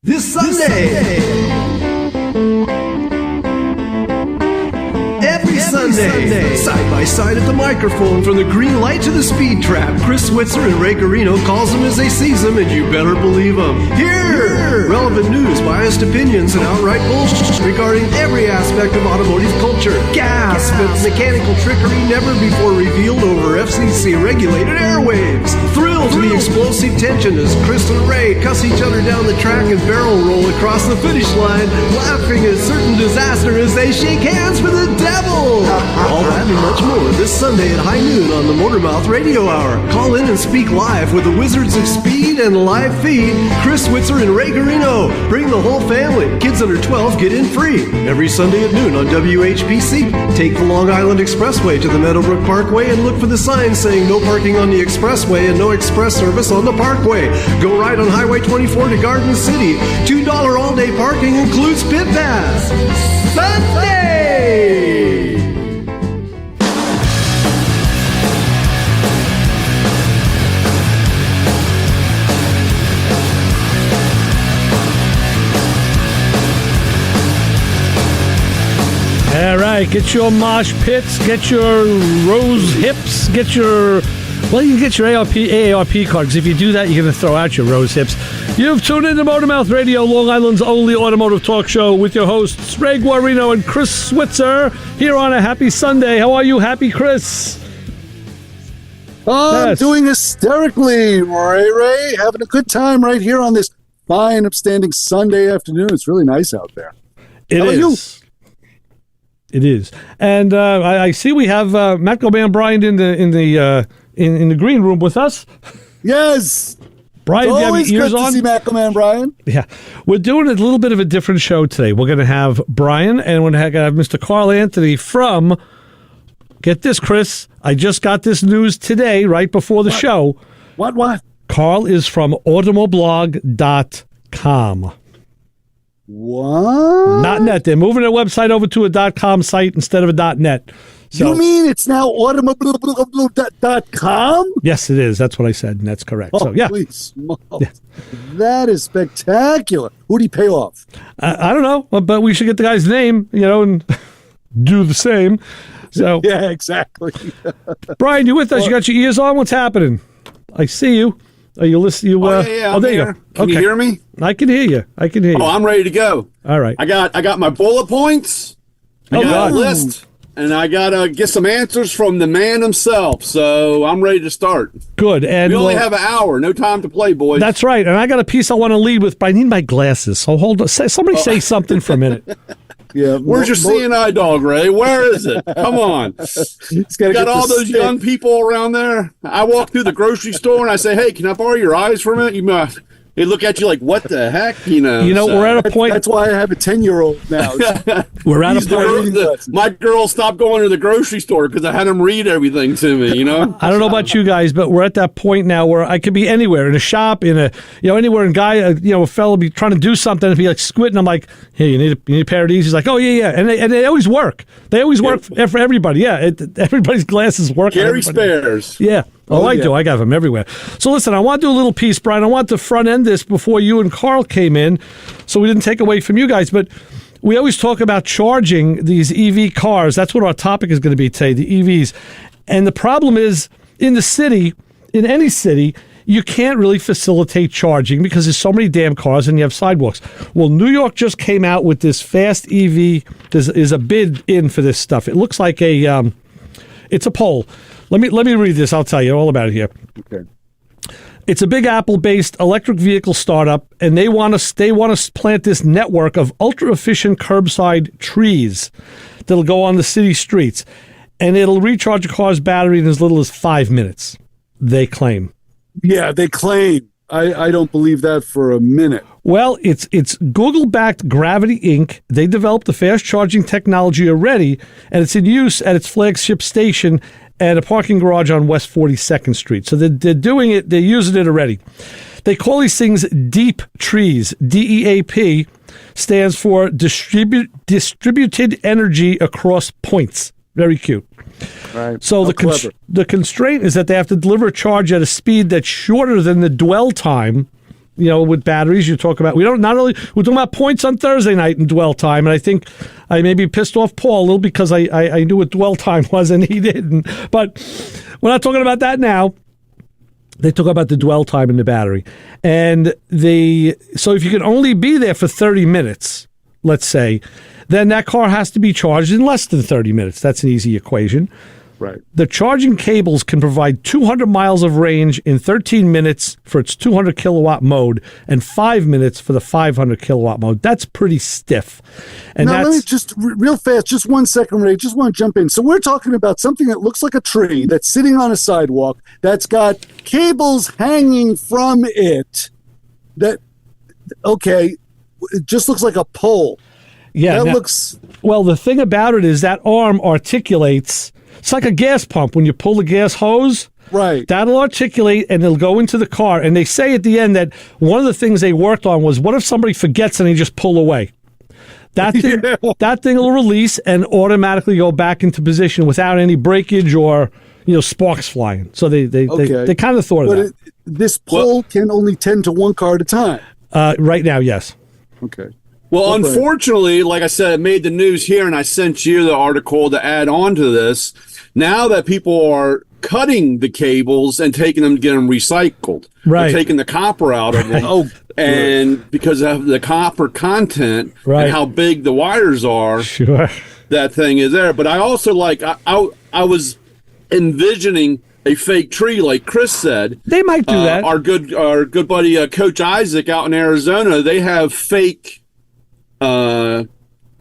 This Sunday. Every Sunday. Side by side at the microphone, from the green light to the speed trap, Chris Switzer and Ray Garino calls them as they sees them, and you better believe them. Here! Relevant news, biased opinions, and outright bullshit regarding every aspect of automotive culture. Gasp at mechanical trickery never before revealed over FCC-regulated airwaves. Thrill to the explosive tension as Chris and Ray cuss each other down the track and barrel roll across the finish line, laughing at certain disaster as they shake hands with the devil. All that and much more this Sunday at high noon on the Motormouth Radio Hour. Call in and speak live with the Wizards of Speed and live feed, Chris Switzer and Ray Garino. Bring the whole family. Kids under 12 get in free. Every Sunday at noon on WHPC. Take the Long Island Expressway to the Meadowbrook Parkway and look for the sign saying no parking on the expressway and no express service on the parkway. Go right on Highway 24 to Garden City. $2 all-day parking includes pit pass. Sunday! All right, get your mosh pits, get your rose hips, get your... Well, you can get your AARP card, because if you do that, you're going to throw out your rose hips. You've tuned in to Motormouth Radio, Long Island's only automotive talk show, with your hosts, Ray Guarino and Chris Switzer, here on a happy Sunday. How are you, happy Chris? I'm doing hysterically, Ray. Having a good time right here on this fine, upstanding Sunday afternoon. It's really nice out there. It is. It is. And I see we have MatcoMan Brian in the green room with us. Yes. Brian, it's you always have your ears good on? to see MatcoMan Brian. Yeah. We're doing a little bit of a different show today. We're going to have Brian, and we're going to have Mr. Carl Anthony from, get this, Chris, I just got this news today, right before the show. What? Carl is from Automoblog.com. What? Not net. They're moving their website over to a .com site instead of a .net. So, you mean it's now Automoblog.com? Yes, it is. That's what I said, and that's correct. So, yeah. Holy smokes. Yeah. That is spectacular. Who do you pay off? I don't know, but we should get the guy's name, and do the same. So, yeah, exactly. Brian, you with us? You got your ears on? What's happening? I see you. Are you listening? Yeah. Oh, there here. you go. Can you hear me? I can hear you. Oh, I'm ready to go. All right. I got my bullet points. I got a list, and I gotta get some answers from the man himself. So I'm ready to start. Good. And we only have an hour. No time to play, boys. That's right. And I got a piece I want to lead with, but I need my glasses. So hold on. Somebody say something for a minute. Yeah. Where's your seeing eye dog, Ray? Where is it? Come on. Got all those young people around there. I walk through the grocery store and I say, "Hey, can I borrow your eyes for a minute?" They look at you like, "What the heck?" We're at a point. That's why I have a 10-year-old now. We're at a point. My girls stopped going to the grocery store because I had them read everything to me. I don't know about you guys, but we're at that point now where I could be anywhere, in a shop, anywhere, and a fellow be trying to do something and be like squinting. I'm like, "Hey, you need a pair of these?" He's like, "Oh yeah," and they always work. They always work for everybody. Yeah, everybody's glasses work. Carry spares. Yeah. I do. I got them everywhere. So listen, I want to do a little piece, Brian. I want to front end this before you and Carl came in, so we didn't take away from you guys. But we always talk about charging these EV cars. That's what our topic is going to be today, the EVs. And the problem is, in the city, in any city, you can't really facilitate charging because there's so many damn cars and you have sidewalks. Well, New York just came out with this fast EV. There's a bid in for this stuff. It looks like it's a poll. Let me read this. I'll tell you all about it here. Okay. It's a Big Apple-based electric vehicle startup, and they want to plant this network of ultra-efficient curbside trees that'll go on the city streets, and it'll recharge a car's battery in as little as 5 minutes. They claim. Yeah, they claim. I don't believe that for a minute. Well, it's Google-backed Gravity Inc. They developed the fast charging technology already, and it's in use at its flagship station at a parking garage on West 42nd Street. So they're doing it. They're using it already. They call these things deep trees. DEAP stands for distributed energy across points. Very cute. Right. So the constraint is that they have to deliver a charge at a speed that's shorter than the dwell time with batteries, you talk about, we're talking about points on Thursday night in dwell time. And I think I maybe pissed off Paul a little because I knew what dwell time was and he didn't. But we're not talking about that now. They talk about the dwell time in the battery. And so if you can only be there for 30 minutes, let's say, then that car has to be charged in less than 30 minutes. That's an easy equation. Right. The charging cables can provide 200 miles of range in 13 minutes for its 200 kilowatt mode and 5 minutes for the 500 kilowatt mode. That's pretty stiff. And now, let me just real fast, just 1 second, Ray. Just want to jump in. So we're talking about something that looks like a tree that's sitting on a sidewalk that's got cables hanging from it. It just looks like a pole. Yeah. Well, the thing about it is that arm articulates. It's like a gas pump. When you pull the gas hose, right, that'll articulate and it'll go into the car. And they say at the end that one of the things they worked on was, what if somebody forgets and they just pull away? That thing will release and automatically go back into position without any breakage or sparks flying. So they kind of thought of that. This pole can only tend to one car at a time. Right now, yes. Okay. Well, unfortunately, like I said, it made the news here, and I sent you the article to add on to this. Now that people are cutting the cables and taking them to get them recycled, right? They're taking the copper out of them, and because of the copper content and how big the wires are, that thing is there. But I also I was envisioning a fake tree, like Chris said. They might do that. Our good buddy Coach Isaac out in Arizona, they have fake. Cell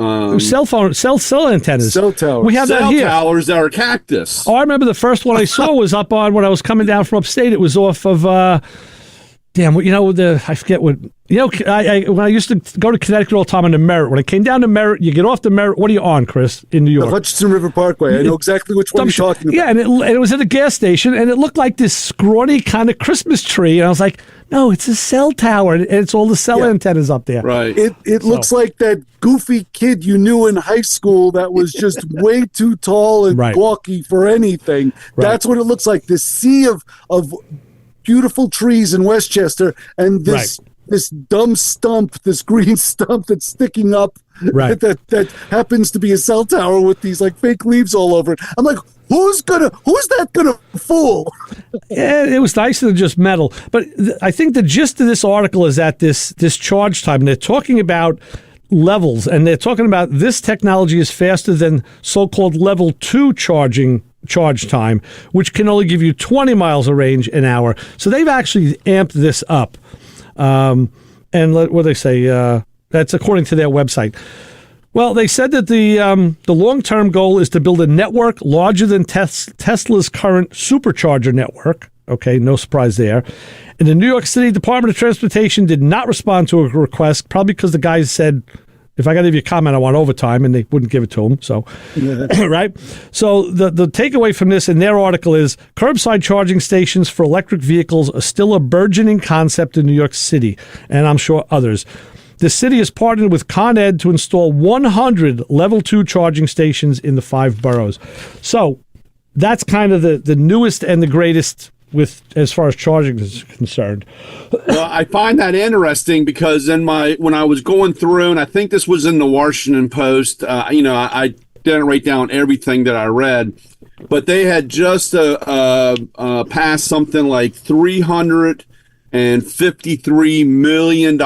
antennas. Cell towers. We have that here. Cell towers that are cactus. Oh, I remember the first one I saw was up on when I was coming down from upstate. It was off of, I forget what, when I used to go to Connecticut all the time on the Merritt. When I came down to Merritt, you get off the Merritt. What are you on, Chris, in New York? The Hutchinson River Parkway. I know exactly which one you're talking about. Yeah, and it was at a gas station, and it looked like this scrawny kind of Christmas tree. And I was like, no, it's a cell tower, and it's all the cell antennas up there. Right. It looks like that goofy kid you knew in high school that was just way too tall and gawky for anything. Right. That's what it looks like. This sea of beautiful trees in Westchester, and this dumb stump, this green stump that's sticking up, that happens to be a cell tower with these fake leaves all over it. I'm like, who's that gonna fool? Yeah, it was nicer than just metal. But I think the gist of this article is that this charge time, and they're talking about levels, and they're talking about this technology is faster than so-called level 2 charge time, which can only give you 20 miles of range an hour. So they've actually amped this up. And what do they say? That's according to their website. Well, they said that the long-term goal is to build a network larger than Tesla's current supercharger network. Okay, no surprise there. And the New York City Department of Transportation did not respond to a request, probably because the guys said, if I got to give you a comment, I want overtime, and they wouldn't give it to them. So, right? So the takeaway from this in their article is curbside charging stations for electric vehicles are still a burgeoning concept in New York City, and I'm sure others. The city has partnered with Con Ed to install 100 level 2 charging stations in the 5 boroughs. So that's kind of the newest and the greatest with as far as charging is concerned. Well, I find that interesting because when I was going through, and I think this was in the Washington Post, I didn't write down everything that I read, but they had just passed something like $353 million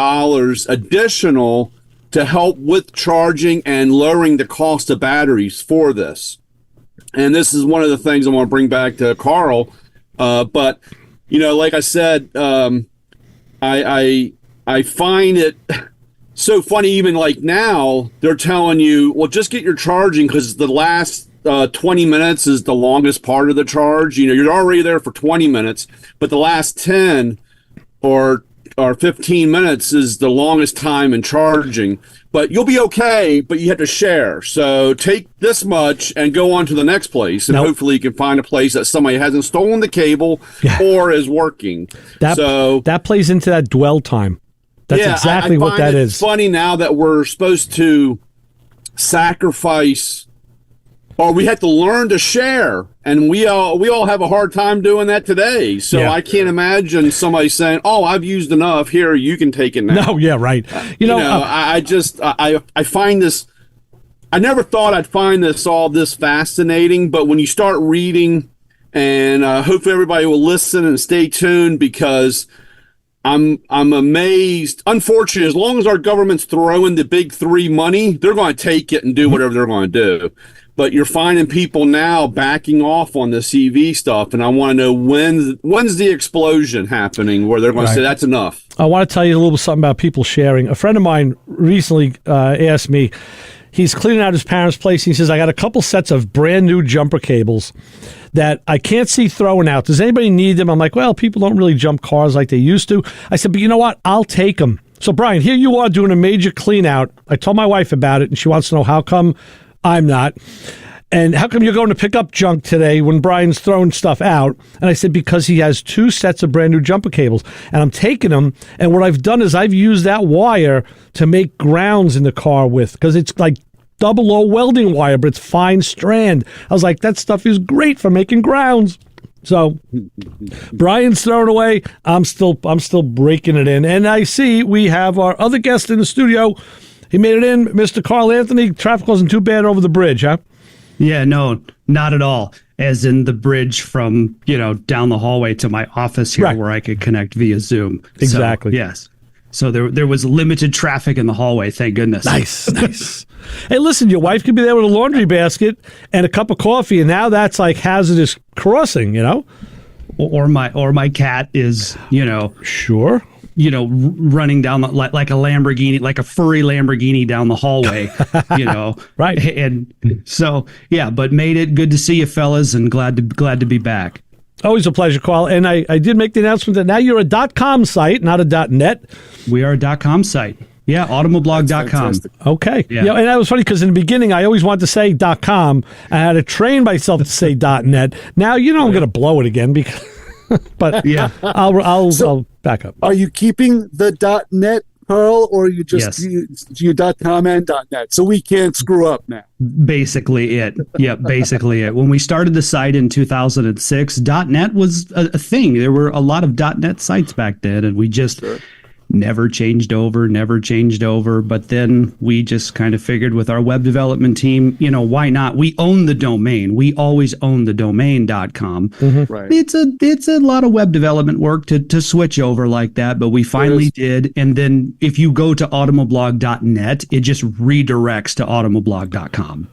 additional to help with charging and lowering the cost of batteries for this. And this is one of the things I want to bring back to Carl. But like I said, I find it so funny. Even like now, they're telling you, well, just get your charging because the last 20 minutes is the longest part of the charge. You're already there for 20 minutes, but the last 10 or 15 minutes is the longest time in charging. But you'll be okay, but you have to share. So take this much and go on to the next place, and hopefully you can find a place that somebody hasn't stolen the cable or is working. That plays into that dwell time. That's exactly what that is. It's funny now that we're supposed to sacrifice or we had to learn to share, and we all have a hard time doing that today. So I can't imagine somebody saying, "Oh, I've used enough. Here, you can take it now." No, yeah, right. I find this. I never thought I'd find all this fascinating, but when you start reading, and hopefully everybody will listen and stay tuned, because I'm amazed. Unfortunately, as long as our government's throwing the big three money, they're going to take it and do whatever they're going to do. But you're finding people now backing off on this EV stuff, and I want to know when's the explosion happening where they're going to say that's enough. I want to tell you a little something about people sharing. A friend of mine recently asked me. He's cleaning out his parents' place. And he says, I got a couple sets of brand new jumper cables that I can't see throwing out. Does anybody need them? I'm like, well, people don't really jump cars like they used to. I said, but you know what? I'll take them. So, Brian, here you are doing a major clean out. I told my wife about it, and she wants to know how come I'm not. And how come you're going to pick up junk today when Brian's throwing stuff out? And I said, because he has 2 sets of brand new jumper cables. And I'm taking them, and what I've done is I've used that wire to make grounds in the car with, because it's like double O welding wire, but it's fine strand. I was like, that stuff is great for making grounds. So Brian's thrown away. I'm still breaking it in. And I see we have our other guest in the studio. He made it in, Mr. Carl Anthony. Traffic wasn't too bad over the bridge, huh? Yeah, no, not at all. As in the bridge from, down the hallway to my office here, where I could connect via Zoom. Exactly. So, yes. So there was limited traffic in the hallway, thank goodness. Nice. Hey, listen, your wife could be there with a laundry basket and a cup of coffee, and now that's like hazardous crossing, Or my cat is, Sure. Running down like a Lamborghini, like a furry Lamborghini down the hallway, Right. And so, but made it. Good to see you, fellas, and glad to be back. Always a pleasure, Carl. And I did make the announcement that now you're a .com site, not a .net. We are a .com site. Yeah, automoblog.com. Okay. Yeah. And that was funny because in the beginning, I always wanted to say .com. I had to train myself to say .net. Now, I'm going to blow it again because... But yeah, I'll back up. Are you keeping the .net, Carl, or are you just you .com and .net? So we can't screw up now. Basically it. Yeah, basically it. When we started the site in 2006, .net was a thing. There were a lot of .net sites back then, and we just never changed over. But then we just kind of figured with our web development team, why not? We own the domain. We always own the domain.com. Mm-hmm. Right. It's a lot of web development work to switch over like that, but we finally did. And then if you go to automoblog.net, it just redirects to automoblog.com.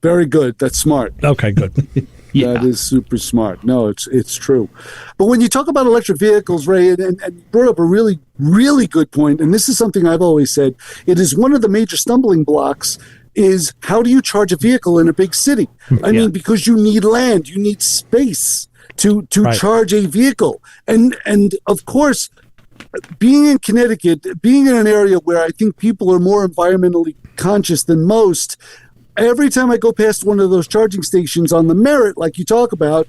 Very good. That's smart. Okay, good. Yeah. That is super smart. No, it's true. But when you talk about electric vehicles, Ray, and you brought up a really, really good point, and this is something I've always said, it is one of the major stumbling blocks is how do you charge a vehicle in a big city? I mean, because you need land, you need space to charge a vehicle. And of course, being in Connecticut, being in an area where I think people are more environmentally conscious than most, every time I go past one of those charging stations on the Merritt, like you talk about,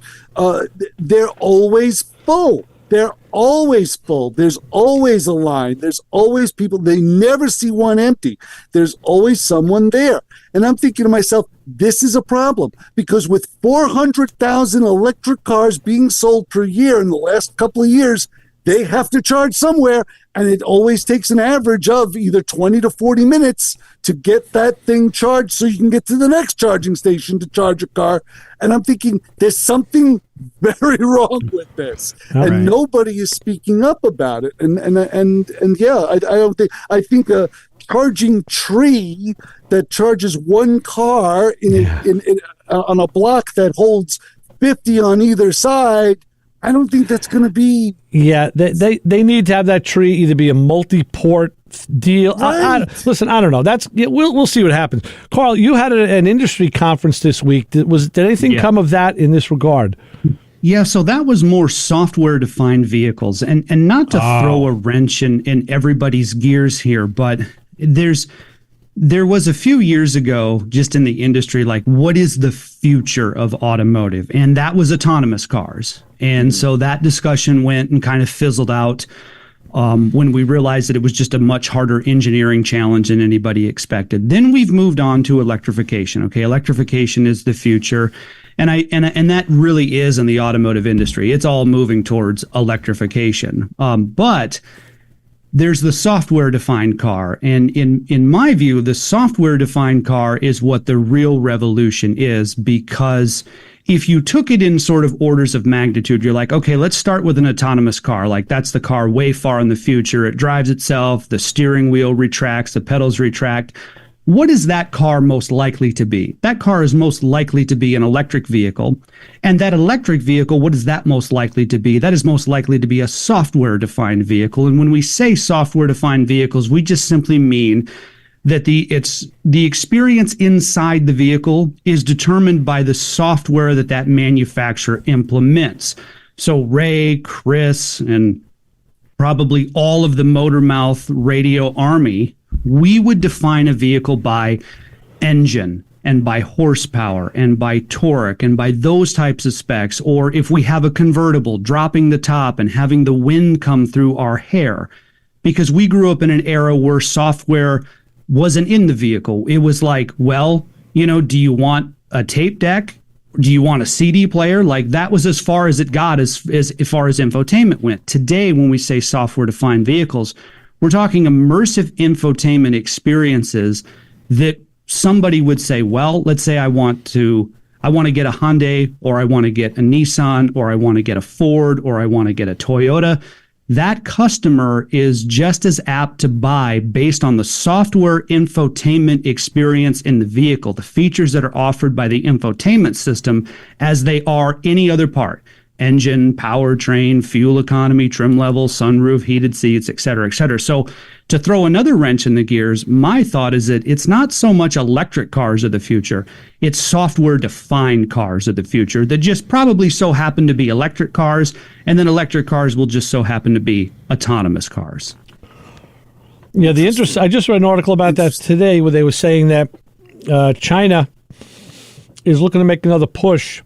they're always full. They're always full. There's always a line. There's always people. They never see one empty. There's always someone there. And I'm thinking to myself, this is a problem because with 400,000 electric cars being sold per year in the last couple of years, they have to charge somewhere, and it always takes an average of either 20 to 40 minutes to get that thing charged so you can get to the next charging station to charge a car. And I'm thinking there's something very wrong with this, nobody is speaking up about it. And I think a charging tree that charges one car on a block that holds 50 on either side, I don't think that's going to be. Yeah, they need to have that tree either be a multi-port deal. Right. Listen, I don't know. We'll see what happens. Carl, you had an industry conference this week. Did anything come of that in this regard? Yeah, so that was more software-defined vehicles, and not to throw a wrench in everybody's gears here, but there was a few years ago, just in the industry, like, what is the future of automotive? And that was autonomous cars. And so that discussion went and kind of fizzled out. when we realized that it was just a much harder engineering challenge than anybody expected. Then we've moved on to electrification. Okay, electrification is the future. And that really is in the automotive industry. It's all moving towards electrification. But there's the software-defined car. And in my view, the software-defined car is what the real revolution is, because if you took it in sort of orders of magnitude, you're like, okay, let's start with an autonomous car. Like, that's the car way far in the future. It drives itself. The steering wheel retracts. The pedals retract. What is that car most likely to be? That car is most likely to be an electric vehicle. And that electric vehicle, what is that most likely to be? That is most likely to be a software-defined vehicle. And when we say software-defined vehicles, we just simply mean that the experience inside the vehicle is determined by the software that manufacturer implements. So Ray, Chris, and probably all of the motor mouth radio army, we would define a vehicle by engine and by horsepower and by torque and by those types of specs. Or if we have a convertible, dropping the top and having the wind come through our hair, because we grew up in an era where software wasn't in the vehicle. It was like, well, do you want a tape deck? Do you want a CD player? Like, that was as far as it got as far as infotainment went. Today, when we say software-defined vehicles, we're talking immersive infotainment experiences that somebody would say, well, let's say I want to get a Hyundai, or I want to get a Nissan, or I want to get a Ford, or I want to get a Toyota. That customer is just as apt to buy based on the software infotainment experience in the vehicle, the features that are offered by the infotainment system, as they are any other part. Engine, powertrain, fuel economy, trim level, sunroof, heated seats, et cetera, et cetera. So to throw another wrench in the gears, my thought is that it's not so much electric cars of the future, it's software-defined cars of the future that just probably so happen to be electric cars, and then electric cars will just so happen to be autonomous cars. Yeah, I just read an article about that today where they were saying that China is looking to make another push.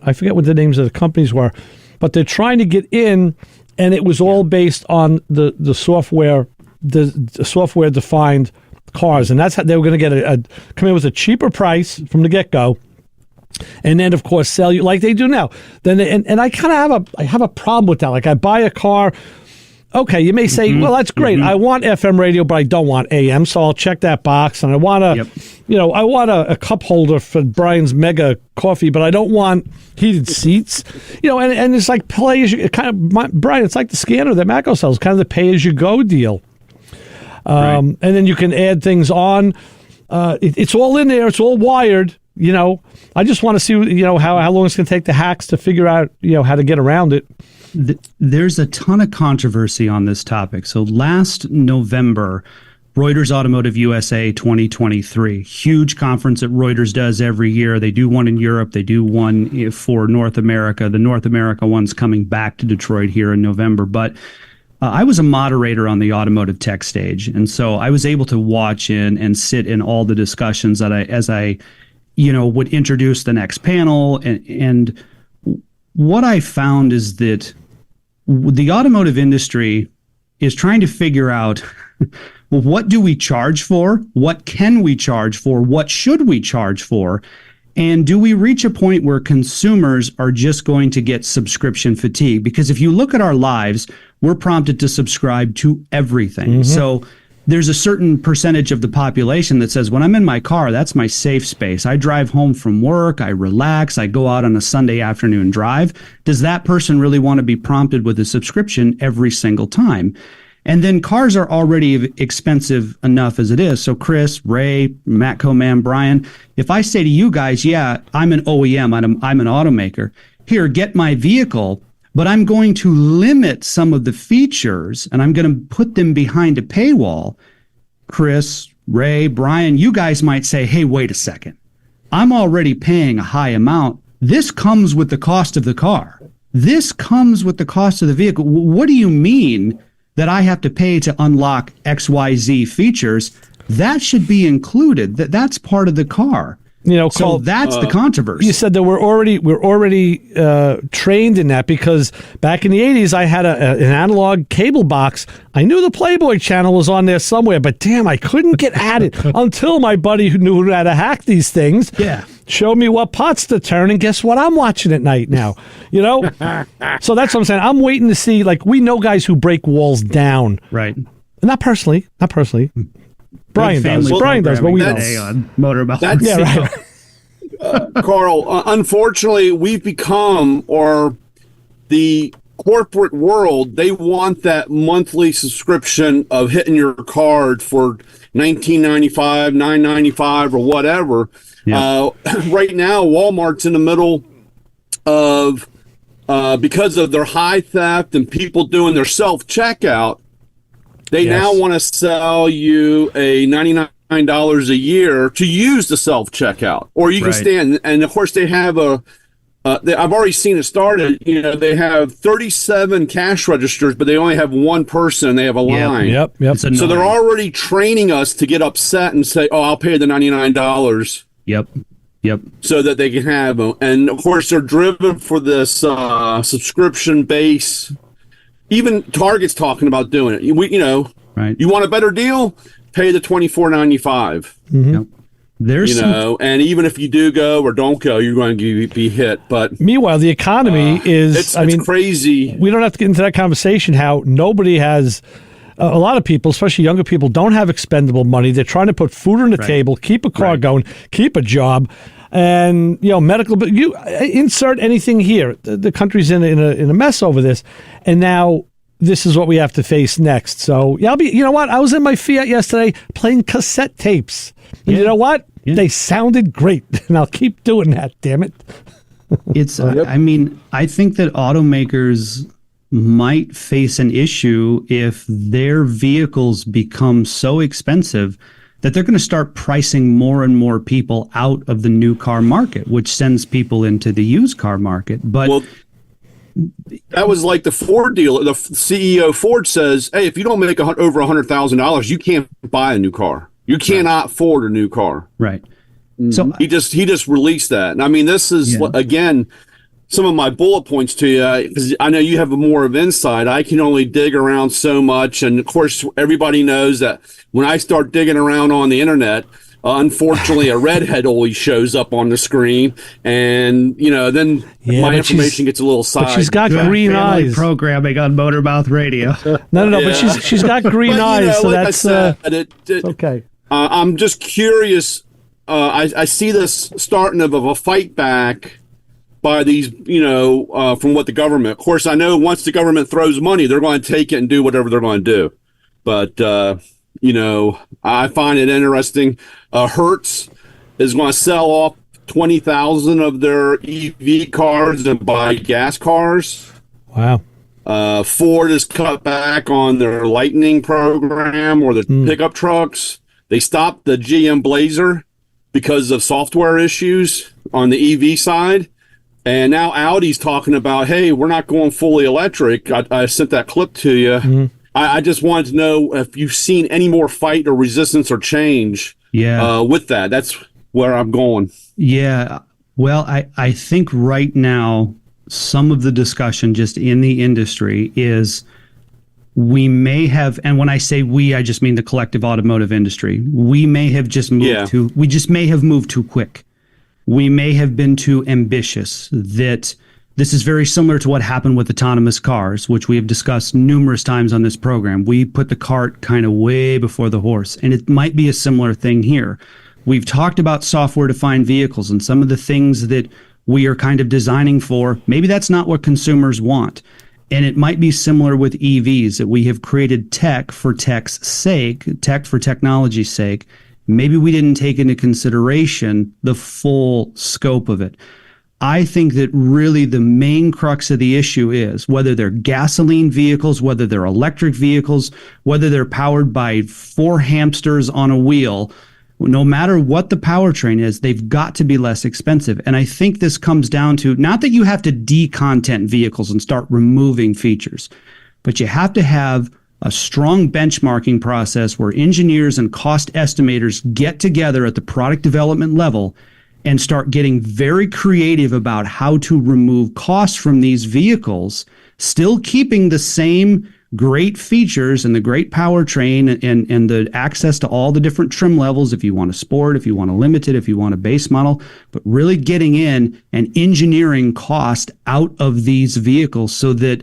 I forget what the names of the companies were, but they're trying to get in, and it was all based on the software, the software-defined cars, and that's how they were going to get come in with a cheaper price from the get-go, and then of course sell you like they do now. Then and I kind of have a problem with that. Like, I buy a car. Okay, you may say, well, that's great. I want FM radio, but I don't want AM, so I'll check that box. And I want I want a cup holder for Brian's Mega Coffee, but I don't want heated seats. And it's like Brian, it's like the scanner that Matco sells, kind of the pay-as-you-go deal. Right. And then you can add things on. It's all in there. It's all wired. I just want to see, how long it's going to take the hacks to figure out, how to get around it. There's a ton of controversy on this topic. So last November, Reuters Automotive USA 2023, huge conference that Reuters does every year. They do one in Europe. They do one for North America. The North America one's coming back to Detroit here in November. But I was a moderator on the automotive tech stage. And so I was able to watch in and sit in all the discussions as I would introduce the next panel. And what I found is that the automotive industry is trying to figure out, well, what do we charge for? What can we charge for? What should we charge for? And do we reach a point where consumers are just going to get subscription fatigue? Because if you look at our lives, we're prompted to subscribe to everything. So there's a certain percentage of the population that says, when I'm in my car, that's my safe space. I drive home from work, I relax, I go out on a Sunday afternoon drive. Does that person really want to be prompted with a subscription every single time? And then cars are already expensive enough as it is. So Chris, Ray, MatcoMan, Brian, if I say to you guys, yeah, I'm an OEM, I'm an automaker, here, get my vehicle, but I'm going to limit some of the features and I'm going to put them behind a paywall. Chris, Ray, Brian, you guys might say, hey, wait a second. I'm already paying a high amount. This comes with the cost of the car. This comes with the cost of the vehicle. What do you mean that I have to pay to unlock XYZ features? That should be included. That's part of the car. So that's the controversy. You said that we're already trained in that, because back in the 80s, I had an analog cable box. I knew the Playboy channel was on there somewhere, but damn, I couldn't get at it until my buddy who knew how to hack these things showed me what pots to turn, and guess what? I'm watching at night now, So that's what I'm saying. I'm waiting to see, like, we know guys who break walls down. Right. Not personally. Brian does, but we don't. On Motorbound. Carl, unfortunately, we've become, or the corporate world, they want that monthly subscription of hitting your card for $19.95, $9.95, or whatever. Yeah. Right now, Walmart's in the middle of, because of their high theft and people doing their self-checkout, they now want to sell you a $99 a year to use the self-checkout. Or you can stand, and of course they have I've already seen it started, they have 37 cash registers, but they only have one person, they have a line. Yep. So they're already training us to get upset and say, oh, I'll pay the $99. Yep. So that they can have them. And of course they're driven for this subscription base. Even Target's talking about doing it. You want a better deal? Pay the $24.95. Mm-hmm. Yep. There's and even if you do go or don't go, you're going to be hit. But meanwhile, the economy is crazy. We don't have to get into that conversation. How nobody has. A lot of people, especially younger people, don't have expendable money. They're trying to put food on the table, keep a car going, keep a job. And medical, but you insert anything here. The country's in a mess over this, and now this is what we have to face next. So I'll be. You know what? I was in my Fiat yesterday playing cassette tapes. And you know what? Yeah. They sounded great, and I'll keep doing that. Damn it! It's. I mean, I think that automakers might face an issue if their vehicles become so expensive that they're going to start pricing more and more people out of the new car market, which sends people into the used car market. But that was like the Ford dealer. The CEO of Ford says, hey, if you don't make over $100,000, you can't buy a new car. You cannot afford a new car. Right. So he just released that. And I mean, this is, again, some of my bullet points to you, because I know you have more of insight. I can only dig around so much. And of course, everybody knows that when I start digging around on the internet, unfortunately, a redhead always shows up on the screen. And, then my information gets a little side. But she's got green eyes. Programming on Motormouth Radio. No, but she's got green eyes. So like that's okay. I'm just curious. I see this starting of a fight back by these, from what the government. Of course, I know once the government throws money, they're going to take it and do whatever they're going to do. But, I find it interesting. Hertz is going to sell off 20,000 of their EV cars and buy gas cars. Wow. Ford has cut back on their Lightning program or the pickup trucks. They stopped the GM Blazer because of software issues on the EV side. And now Audi's talking about, hey, we're not going fully electric. I sent that clip to you. Mm-hmm. I just wanted to know if you've seen any more fight or resistance or change with that. That's where I'm going. Yeah. Well, I think right now, some of the discussion just in the industry is we may have, and when I say we, I just mean the collective automotive industry. We may have just moved we just may have moved too quick. We may have been too ambitious. That this is very similar to what happened with autonomous cars, which we have discussed numerous times on this program. We put the cart kind of way before the horse, and it might be a similar thing here. We've talked about software-defined vehicles and some of the things that we are kind of designing for. Maybe that's not what consumers want. And it might be similar with EVs, that we have created tech for tech's sake, tech for technology's sake. Maybe we didn't take into consideration the full scope of it. I think that really the main crux of the issue is whether they're gasoline vehicles, whether they're electric vehicles, whether they're powered by 4 hamsters on a wheel, no matter what the powertrain is, they've got to be less expensive. And I think this comes down to not that you have to decontent vehicles and start removing features, but you have to have a strong benchmarking process where engineers and cost estimators get together at the product development level and start getting very creative about how to remove costs from these vehicles, still keeping the same great features and the great powertrain and the access to all the different trim levels, if you want a sport, if you want a limited, if you want a base model, but really getting in and engineering cost out of these vehicles so that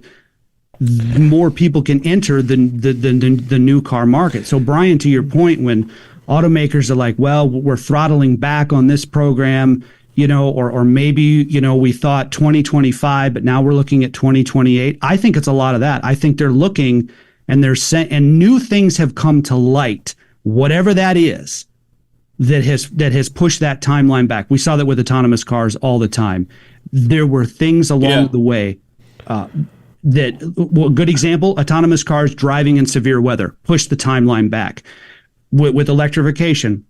more people can enter the new car market. So Brian, to your point, when automakers are like, well, we're throttling back on this program, or maybe, we thought 2025, but now we're looking at 2028. I think it's a lot of that. I think they're looking and and new things have come to light, whatever that is, that has pushed that timeline back. We saw that with autonomous cars all the time. There were things along the way good example, autonomous cars driving in severe weather, push the timeline back. With electrification,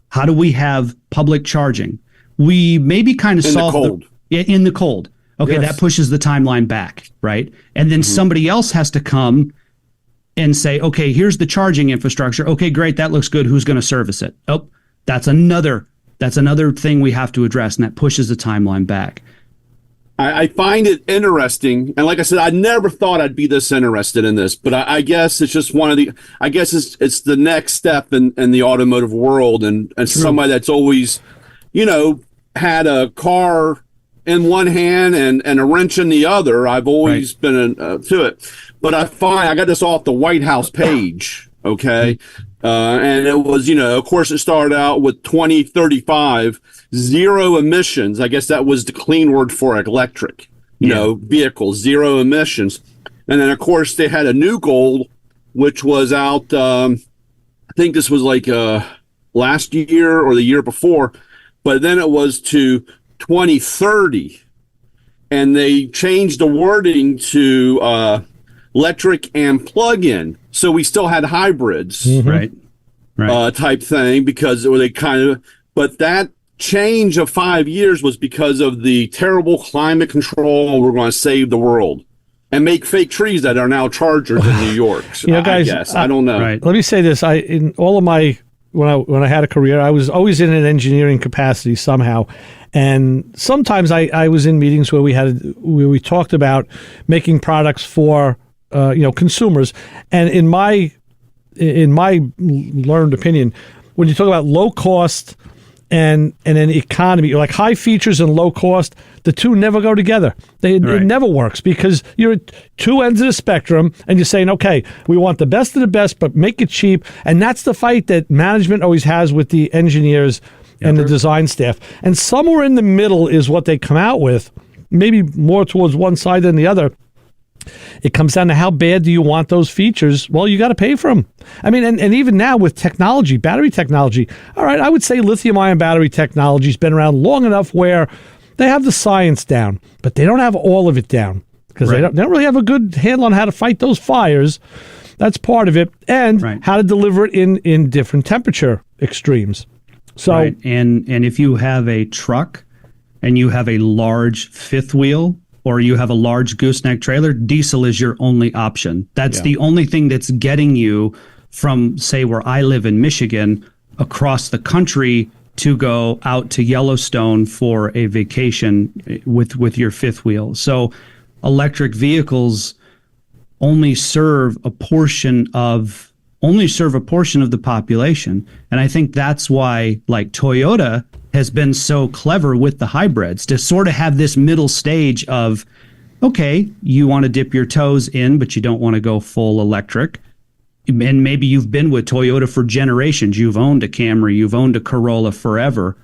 how do we have public charging? We maybe kind of solve in the cold. Okay, that pushes the timeline back, right? And then somebody else has to come and say, okay, here's the charging infrastructure. Okay, great, that looks good. Who's going to service it? Oh, that's another thing we have to address, and that pushes the timeline back. I find it interesting, and like I said, I never thought I'd be this interested in this, but I guess it's just it's the next step in the automotive world, and somebody that's always, had a car in one hand and a wrench in the other. I've always been to it, but I got this off the White House page, okay, and it was, of course, it started out with 2035. Zero emissions. I guess that was the clean word for electric, vehicles, zero emissions. And then, of course, they had a new goal, which was out, I think this was like last year or the year before, but then it was to 2030. And they changed the wording to electric and plug-in. So we still had hybrids, right. Type thing, because they but that change of 5 years was because of the terrible climate control. We're going to save the world and make fake trees that are now chargers in New York. Guys, I guess. I don't know. Right. Let me say this. In all of my, when I had a career, I was always in an engineering capacity somehow. And sometimes I was in meetings where we talked about making products for, consumers. And in my learned opinion, when you talk about low cost and an economy, like high features and low cost, the two never go together. It never works, because you're at two ends of the spectrum and you're saying, okay, we want the best of the best, but make it cheap. And that's the fight that management always has with the engineers and the design staff. And somewhere in the middle is what they come out with, maybe more towards one side than the other. It comes down to how bad do you want those features? Well, you got to pay for them. I mean, and even now with technology, battery technology, all right, I would say lithium-ion battery technology has been around long enough where they have the science down, but they don't have all of it down, because they don't really have a good handle on how to fight those fires. That's part of it, and how to deliver it in different temperature extremes. So, and if you have a truck and you have a large fifth wheel, or you have a large gooseneck trailer, diesel is your only option. That's the only thing that's getting you from, say, where I live in Michigan, across the country to go out to Yellowstone for a vacation with your fifth wheel. So electric vehicles only serve a portion of the population. And I think that's why, like, Toyota has been so clever with the hybrids, to sort of have this middle stage of, okay, you want to dip your toes in, but you don't want to go full electric. And maybe you've been with Toyota for generations. You've owned a Camry, you've owned a Corolla forever.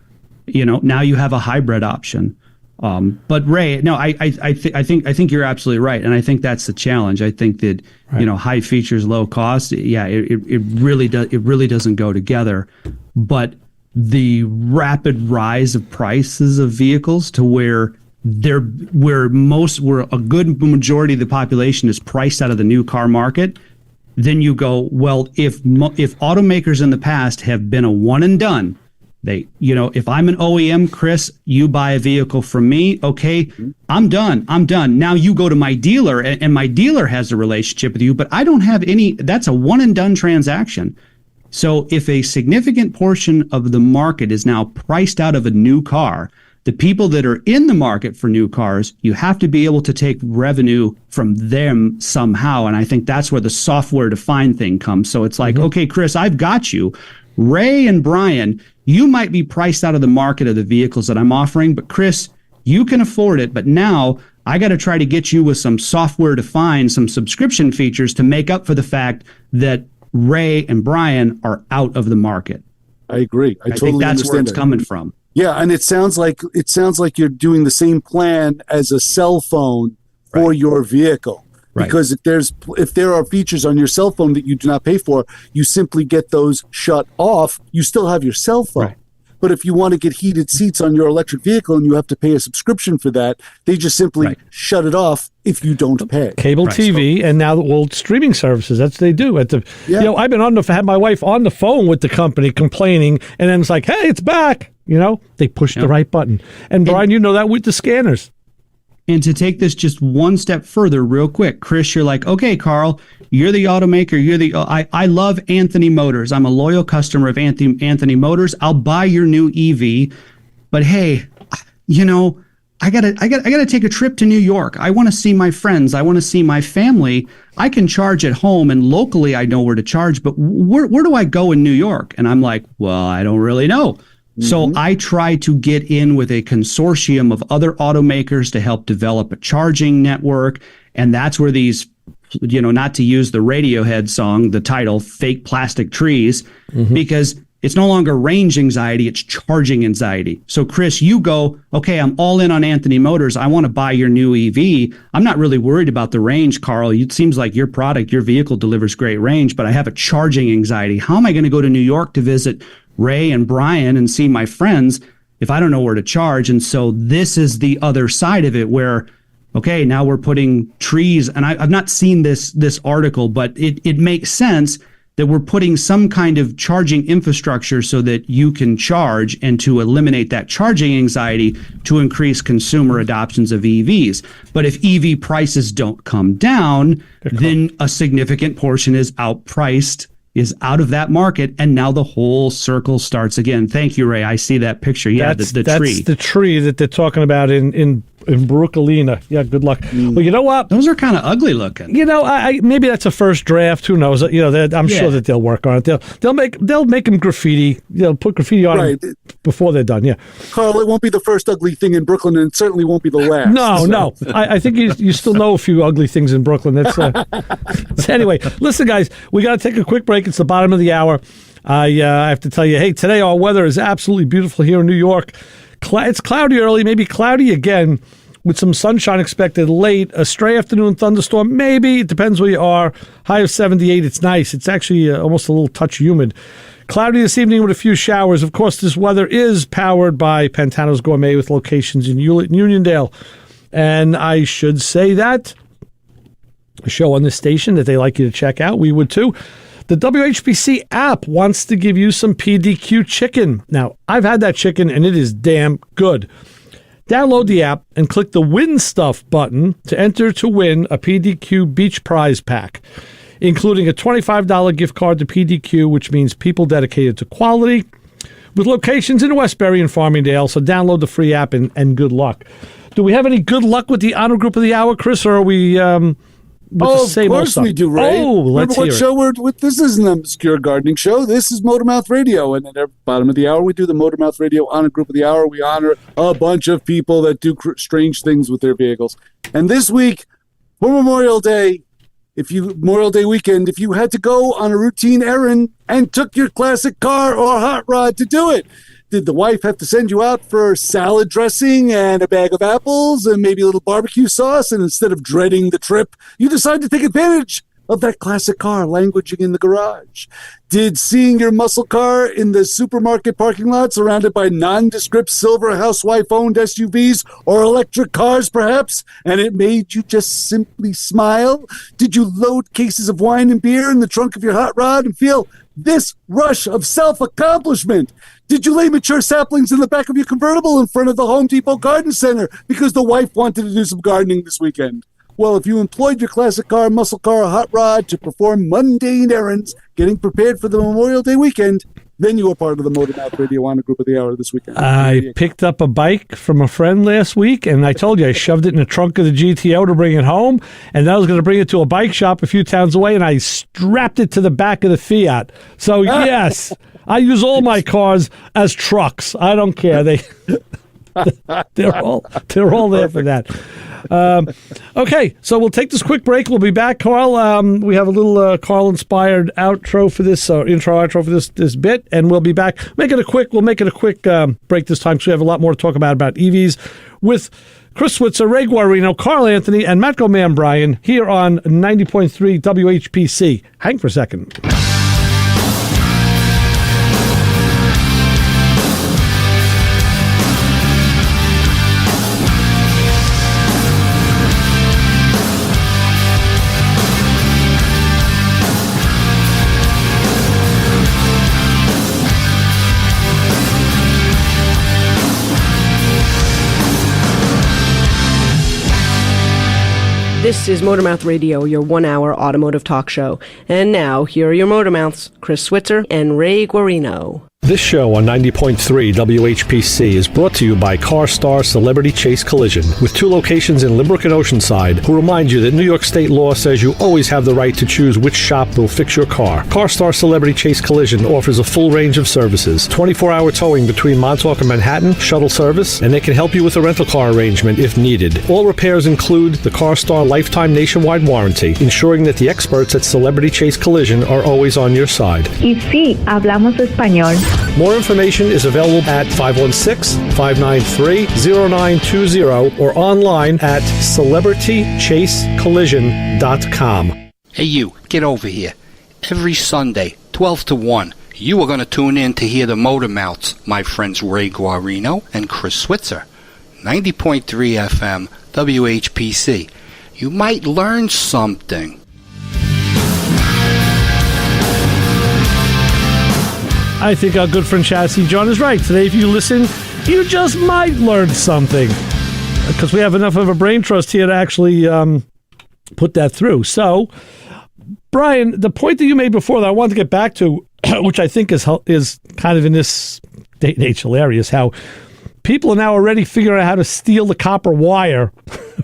Now you have a hybrid option. But Ray, no, I think you're absolutely right, and I think that's the challenge. I think that high features, low cost, it really doesn't go together. But the rapid rise of prices of vehicles to where a good majority of the population is priced out of the new car market, then you go, well, if automakers in the past have been a one and done, if I'm an OEM, Chris, you buy a vehicle from me, okay, I'm done. Now you go to my dealer, and my dealer has a relationship with you, but I don't have any. That's a one and done transaction. So if a significant portion of the market is now priced out of a new car, the people that are in the market for new cars, you have to be able to take revenue from them somehow. And I think that's where the software defined thing comes. So it's like, okay, Chris, I've got you. Ray and Brian, you might be priced out of the market of the vehicles that I'm offering, but Chris, you can afford it. But now I got to try to get you with some software defined, some subscription features to make up for the fact that Ray and Brian are out of the market. I agree. I totally think that's understand where it's that. coming from. Yeah, and it sounds like you're doing the same plan as a cell phone for your vehicle. Right. Because if there are features on your cell phone that you do not pay for, you simply get those shut off. You still have your cell phone. Right. But if you want to get heated seats on your electric vehicle and you have to pay a subscription for that, they just simply shut it off if you don't pay. Cable TV and now streaming services. That's what they do. I've been had my wife on the phone with the company complaining, and then it's like, hey, it's back. They push the right button. And Brian, you know that with the scanners. And to take this just one step further real quick, Chris, you're like, okay, Carl, you're the automaker. I love Anthony Motors. I'm a loyal customer of Anthony Motors. I'll buy your new EV. But hey, I gotta take a trip to New York. I want to see my friends. I want to see my family. I can charge at home and locally I know where to charge, but where do I go in New York? And I'm like, well, I don't really know. So I try to get in with a consortium of other automakers to help develop a charging network. And that's where these, not to use the Radiohead song, the title, Fake Plastic Trees, because it's no longer range anxiety, it's charging anxiety. So Chris, you go, okay, I'm all in on Anthony Motors. I want to buy your new EV. I'm not really worried about the range, Carl. It seems like your vehicle delivers great range, but I have a charging anxiety. How am I going to go to New York to visit Ray and Brian and see my friends if I don't know where to charge? And so this is the other side of it where, okay, now we're putting trees, and I've not seen this article, but it makes sense that we're putting some kind of charging infrastructure so that you can charge and to eliminate that charging anxiety to increase consumer adoptions of EVs. But if EV prices don't come down, then a significant portion is outpriced, is out of that market, and now the whole circle starts again. Thank you, Ray. I see that picture. Yeah, the tree. That's the tree that they're talking about in Brooklyn. Yeah, good luck. Well, you know what? Those are kind of ugly looking. Maybe that's a first draft. Who knows? I'm sure that they'll work on it. They'll make them graffiti. Put graffiti on them before they're done. Yeah, Carl, it won't be the first ugly thing in Brooklyn, and it certainly won't be the last. No. I think you still know a few ugly things in Brooklyn. That's so anyway. Listen, guys, we got to take a quick break. It's the bottom of the hour. I have to tell you, hey, today our weather is absolutely beautiful here in New York. It's cloudy early, maybe cloudy again, with some sunshine expected late. A stray afternoon thunderstorm, maybe. It depends where you are. High of 78. It's nice. It's actually almost a little touch humid. Cloudy this evening with a few showers. Of course, this weather is powered by Pantano's Gourmet with locations in Hewlett and Uniondale. And I should say that a show on this station that they like you to check out. We would too. The WHPC app wants to give you some PDQ chicken. Now, I've had that chicken, and it is damn good. Download the app and click the Win Stuff button to enter to win a PDQ Beach Prize Pack, including a $25 gift card to PDQ, which means people dedicated to quality, with locations in Westbury and Farmingdale. So download the free app and good luck. Do we have any good luck with the honor group of the hour, Chris, or are we... of course we do, Ray. Let's hear it. Show we're with? This isn't an obscure gardening show. This is Motormouth Radio, and at the bottom of the hour, we do the Motormouth Radio Honor Group of the Hour. We honor a bunch of people that do strange things with their vehicles. And this week, for Memorial Day weekend, if you had to go on a routine errand and took your classic car or hot rod to do it, did the wife have to send you out for salad dressing and a bag of apples and maybe a little barbecue sauce? And instead of dreading the trip, you decide to take advantage of that classic car languishing in the garage? Did seeing your muscle car in the supermarket parking lot surrounded by nondescript silver housewife-owned SUVs or electric cars, perhaps, and it made you just simply smile? Did you load cases of wine and beer in the trunk of your hot rod and feel this rush of self-accomplishment? Did you lay mature saplings in the back of your convertible in front of the Home Depot Garden Center because the wife wanted to do some gardening this weekend? Well, if you employed your classic car, muscle car, or hot rod to perform mundane errands, getting prepared for the Memorial Day weekend, then you were part of the Motor Mouth Radio Honor Group of the Hour this weekend. I picked up a bike from a friend last week, and I told you I shoved it in the trunk of the GTO to bring it home, and then I was going to bring it to a bike shop a few towns away, and I strapped it to the back of the Fiat. So, yes, I use all my cars as trucks. I don't care. They're all there for that. Okay, so we'll take this quick break. We'll be back, Carl. We have a little Carl-inspired outro for this, outro for this bit, and we'll be back. We'll make it a quick break this time, because we have a lot more to talk about EVs with Chris Switzer, Ray Guarino, Carl Anthony, and MatcoMan Brian here on 90.3 WHPC. Hang for a second. This is Motormouth Radio, your 1-hour automotive talk show. And now, here are your Motormouths, Chris Switzer and Ray Guarino. This show on 90.3 WHPC is brought to you by CarStar Celebrity Chase Collision, with 2 locations in Limerick and Oceanside, who remind you that New York state law says you always have the right to choose which shop will fix your car. CarStar Celebrity Chase Collision offers a full range of services, 24-hour towing between Montauk and Manhattan, shuttle service, and they can help you with a rental car arrangement if needed. All repairs include the CarStar Lifetime Nationwide Warranty, ensuring that the experts at Celebrity Chase Collision are always on your side. Y sí, hablamos español. More information is available at 516-593-0920 or online at celebritychasecollision.com. Hey you, get over here. Every Sunday, 12 to 1, you are going to tune in to hear the Motor Mouths, my friends Ray Guarino and Chris Switzer. 90.3 FM, WHPC. You might learn something. I think our good friend Chassis John is right. Today, if you listen, you just might learn something, because we have enough of a brain trust here to actually put that through. So, Brian, the point that you made before that I wanted to get back to, which I think is kind of in this day and age hilarious, how people are now already figuring out how to steal the copper wire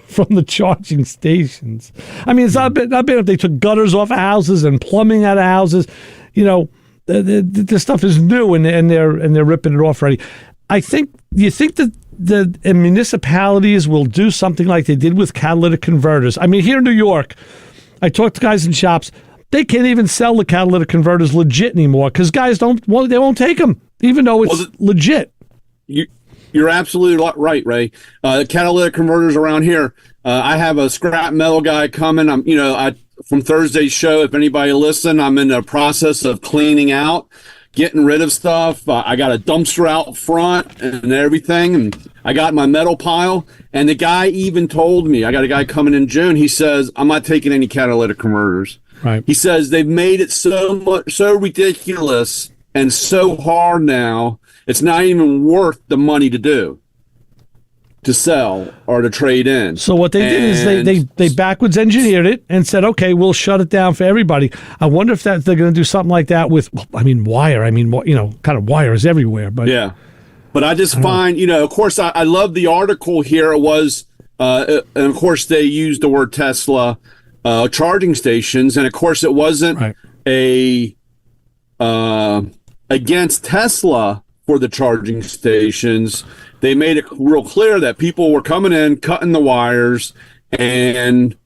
from the charging stations. I mean, it's not bad if they took gutters off of houses and plumbing out of houses. You know, this stuff is new, and they're ripping it off already. You think that the municipalities will do something like they did with catalytic converters? I mean, here in New York, I talked to guys in shops. They can't even sell the catalytic converters legit anymore, because guys won't take them, even though it's legit. You're absolutely right, Ray. Catalytic converters around here. I have a scrap metal guy coming. From Thursday's show, if anybody listen, I'm in the process of cleaning out, getting rid of stuff. I got a dumpster out front and everything, and I got my metal pile. And the guy even told me, I got a guy coming in June. He says, I'm not taking any catalytic converters. Right. He says they've made it so ridiculous and so hard now, it's not even worth the money to do, to sell or to trade in. So what they did is they backwards engineered it and said, okay, we'll shut it down for everybody. I wonder if they're going to do something like that with, wire. I mean, kind of wire is everywhere. But yeah. But I just find, of course, I love the article here. It was, and of course, they used the word Tesla charging stations. And of course, it wasn't against Tesla for the charging stations. They made it real clear that people were coming in, cutting the wires, and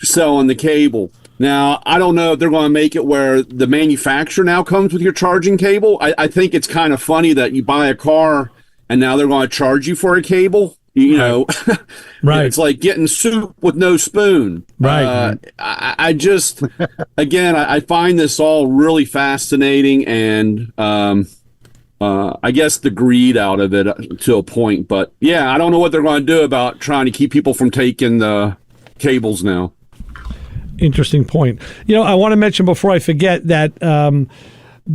selling the cable. Now, I don't know if they're going to make it where the manufacturer now comes with your charging cable. I think it's kind of funny that you buy a car and now they're going to charge you for a cable. Right. It's like getting soup with no spoon. Right. I just, again, I find this all really fascinating, and I guess the greed out of it to a point. But yeah, I don't know what they're going to do about trying to keep people from taking the cables now. Interesting point. I want to mention before I forget that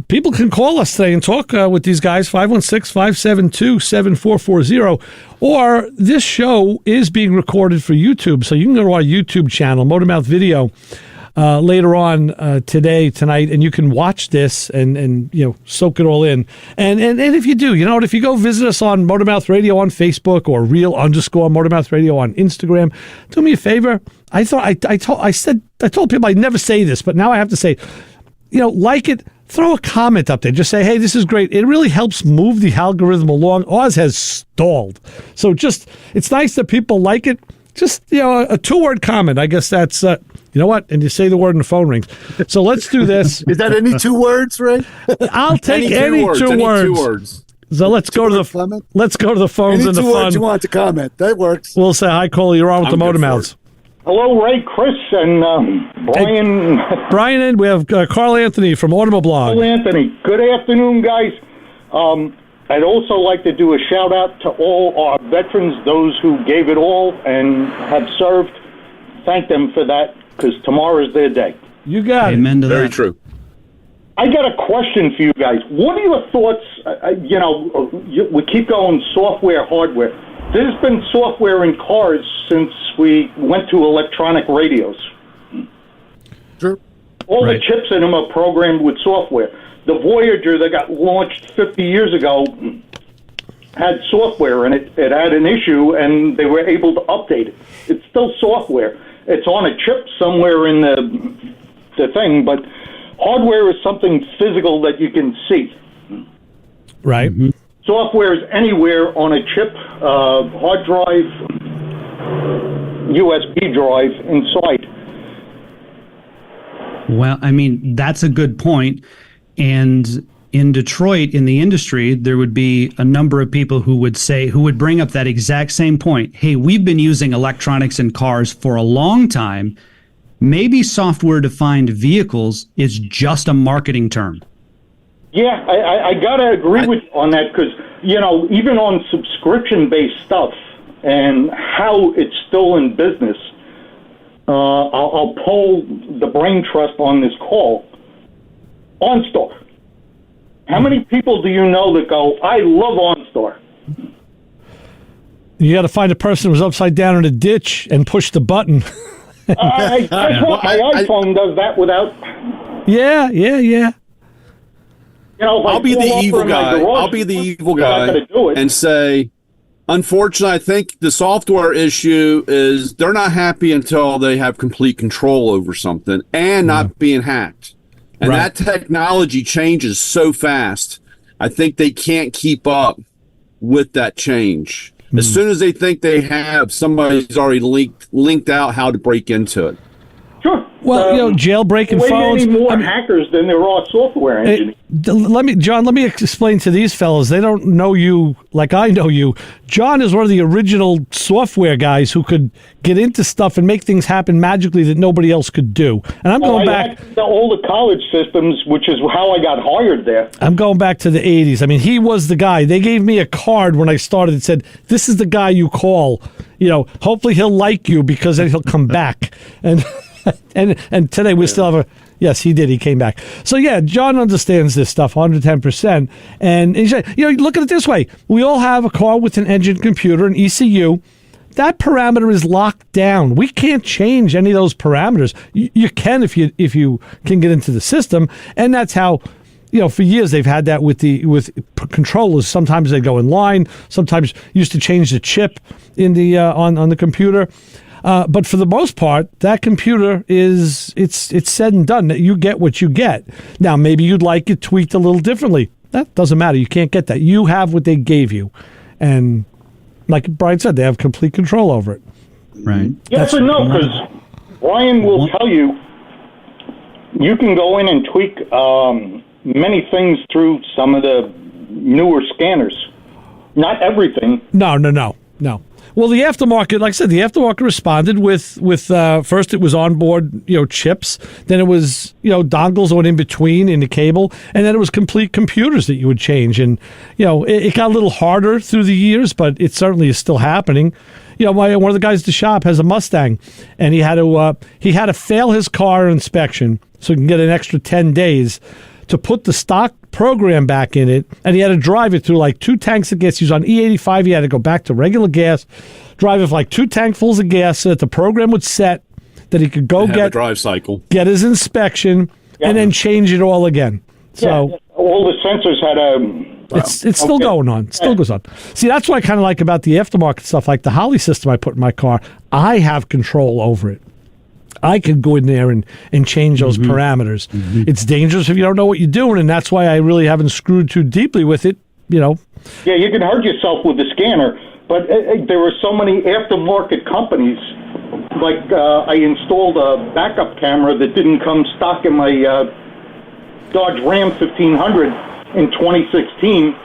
people can call us today and talk with these guys, 516-572-7440. Or this show is being recorded for YouTube, so you can go to our YouTube channel, Motormouth Video, later on tonight, and you can watch this and soak it all in. And if you do, if you go visit us on Motormouth Radio on Facebook or _Motormouth Radio on Instagram, do me a favor. I told people I'd never say this, but now I have to say, like it, throw a comment up there. Just say, hey, this is great. It really helps move the algorithm along. Oz has stalled. So it's nice that people like it. Just, a 2-word comment. I guess that's, you know what? And you say the word and the phone rings. So let's do this. Is that any 2 words, Ray? I'll take any two words. So let's go to the phones any and the 2 fun. words you want to comment. That works. We'll say, hi, Cole. You're on with the Motor Mouths. Hello, Ray, Chris, and Brian. Hey, Brian, and we have Carl Anthony from Automoblog. Carl Anthony. Good afternoon, guys. I'd also like to do a shout-out to all our veterans, those who gave it all and have served. Thank them for that, because tomorrow is their day. You got Amen to Very that. true. I got a question for you guys. What are your thoughts? We keep going software, hardware. There's been software in cars since we went to electronic radios. Sure. All the chips in them are programmed with software. The Voyager that got launched 50 years ago had software in it. It had an issue, and they were able to update it. It's still software. It's on a chip somewhere in the thing, but hardware is something physical that you can see. Right. Mm-hmm. Software is anywhere on a chip, hard drive, USB drive inside. Well, I mean, that's a good point. And in Detroit, in the industry, there would be a number of people who would bring up that exact same point. Hey, we've been using electronics in cars for a long time. Maybe software-defined vehicles is just a marketing term. Yeah, I got to agree with you on that because, even on subscription-based stuff and how it's still in business, I'll pull the brain trust on this call. OnStar. How many people do you know that go, I love OnStar? You got to find a person who's upside down in a ditch and push the button. My iPhone does that without... Yeah. I'll be the evil guy and say, unfortunately, I think the software issue is they're not happy until they have complete control over something and not being hacked. And that technology changes so fast. I think they can't keep up with that change. As soon as they think they have, somebody's already linked out how to break into it. Sure. Well, jailbreaking phones. Way many more hackers than there are software engineers. John, let me explain to these fellas. They don't know you like I know you. John is one of the original software guys who could get into stuff and make things happen magically that nobody else could do. And I'm going back to all the college systems, which is how I got hired there. I'm going back to the 80s. I mean, he was the guy. They gave me a card when I started that said, this is the guy you call. Hopefully he'll like you because then he'll come back. And today we still have yes, he did. He came back. So yeah, John understands this stuff 110%. And look at it this way: we all have a car with an engine computer, an ECU. That parameter is locked down. We can't change any of those parameters. You can if you can get into the system, and that's how. For years they've had that with controllers. Sometimes they go in line. Sometimes used to change the chip in the on the computer. But for the most part, that computer it's said and done. You get what you get. Now, maybe you'd like it tweaked a little differently. That doesn't matter. You can't get that. You have what they gave you. And like Brian said, they have complete control over it. Right. Yes and no, because Brian will tell you can go in and tweak many things through some of the newer scanners. Not everything. No. Well, the aftermarket, like I said, the aftermarket responded with first it was onboard, chips. Then it was, dongles that went in between in the cable, and then it was complete computers that you would change. And it got a little harder through the years, but it certainly is still happening. One of the guys at the shop has a Mustang, and he had to fail his car inspection so he can get an extra 10 days to put the stock program back in it, and he had to drive it through like 2 tanks of gas. He was on E85. He had to go back to regular gas, drive it for like 2 tankfuls of gas so that the program would set, that he could go a drive cycle, get his inspection, and then change it all again. So all the sensors had a... It's still going on. It still goes on. See, that's what I kind of like about the aftermarket stuff, like the Holly system I put in my car. I have control over it. I can go in there and change those parameters. It's dangerous if you don't know what you're doing, and that's why I really haven't screwed too deeply with it, you know. Yeah, you can hurt yourself with the scanner, but there were so many aftermarket companies. Like, I installed a backup camera that didn't come stock in my Dodge Ram 1500 in 2016.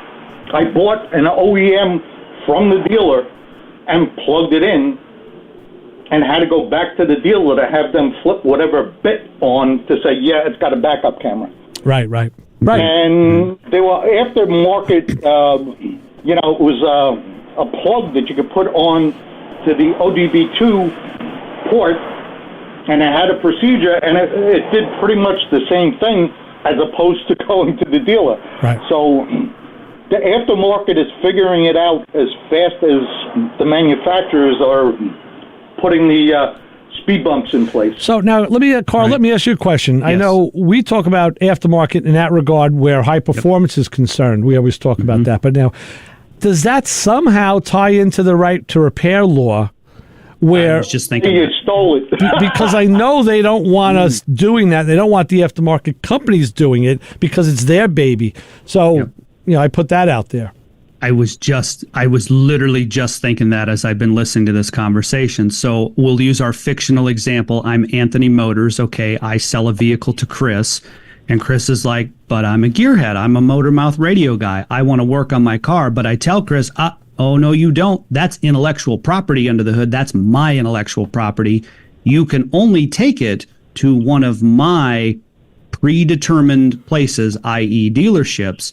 I bought an OEM from the dealer and plugged it in, and had to go back to the dealer to have them flip whatever bit on to say, yeah, it's got a backup camera. Right. And they were aftermarket, it was a plug that you could put on to the ODB2 port, and it had a procedure, and it did pretty much the same thing as opposed to going to the dealer. Right. So the aftermarket is figuring it out as fast as the manufacturers are putting the speed bumps in place. So now, Carl, let me ask you a question. Yes. I know we talk about aftermarket in that regard where high performance is concerned. We always talk about that. But now, does that somehow tie into the right to repair law? Where I was just thinking you stole it. Because I know they don't want us doing that. They don't want the aftermarket companies doing it because it's their baby. So, I put that out there. I was literally just thinking that as I've been listening to this conversation. So we'll use our fictional example. I'm Anthony Motors. Okay, I sell a vehicle to Chris, and Chris is like, but I'm a gearhead. I'm a motor mouth radio guy. I want to work on my car. But I tell Chris, oh, no, you don't. That's intellectual property under the hood. That's my intellectual property. You can only take it to one of my predetermined places, i.e. dealerships.